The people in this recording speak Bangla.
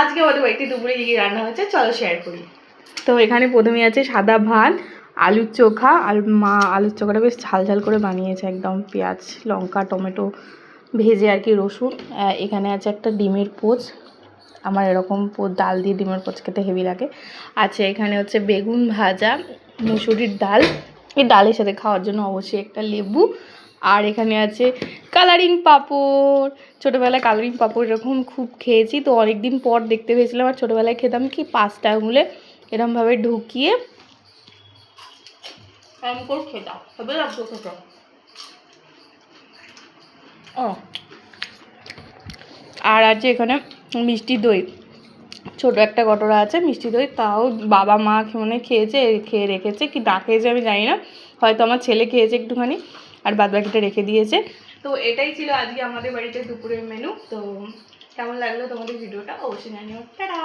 আজকে আমাদের বাড়িতে দুপুরে কি রান্না হয়েছে চলো শেয়ার করি। তো এখানে প্রথমে আছে সাদা ভাত, আলুর চোখা, আর মা আলুর চোখাটা বেশ ঝাল ঝাল করে বানিয়েছে, একদম পেঁয়াজ লঙ্কা টমেটো ভেজে আর কি, রসুন। এখানে আছে একটা ডিমের পোচ, আমার এরকম ডাল দিয়ে ডিমের পোচ খেতে হেভি লাগে। আছে এখানে হচ্ছে বেগুন ভাজা, মুসুরির ডাল, এই ডালের সাথে খাওয়ার জন্য অবশ্যই একটা লেবু। আর এখানে আছে কালারিং পাঁপড়। ছোটোবেলায় কালারিং পাঁপড় এরকম খুব খেয়েছি, তো অনেক দিন পর দেখতে পেয়েছিলাম। আর ছোটোবেলায় খেতাম কি 5টা আঙুলে এরকমভাবে ঢুকিয়ে এরকম করে খেতাম, তবে লাগতো খেতাম। ও আর আছে এখানে মিষ্টি দই, ছোটো একটা কটোরা আছে মিষ্টি দই, তাও বাবা মা মানে খেয়ে রেখেছে, কি ডাকেছে আমি জানি না, হয়তো আমার ছেলে খেয়েছে একটুখানি আর বাদ বাকিটা রেখে দিয়েছে। তো এটাই ছিল আজকে আমাদের বাড়িতে দুপুরের মেনু। তো কেমন লাগলো তোমাদের ভিডিওটা অবশ্যই জানিও। টাটা।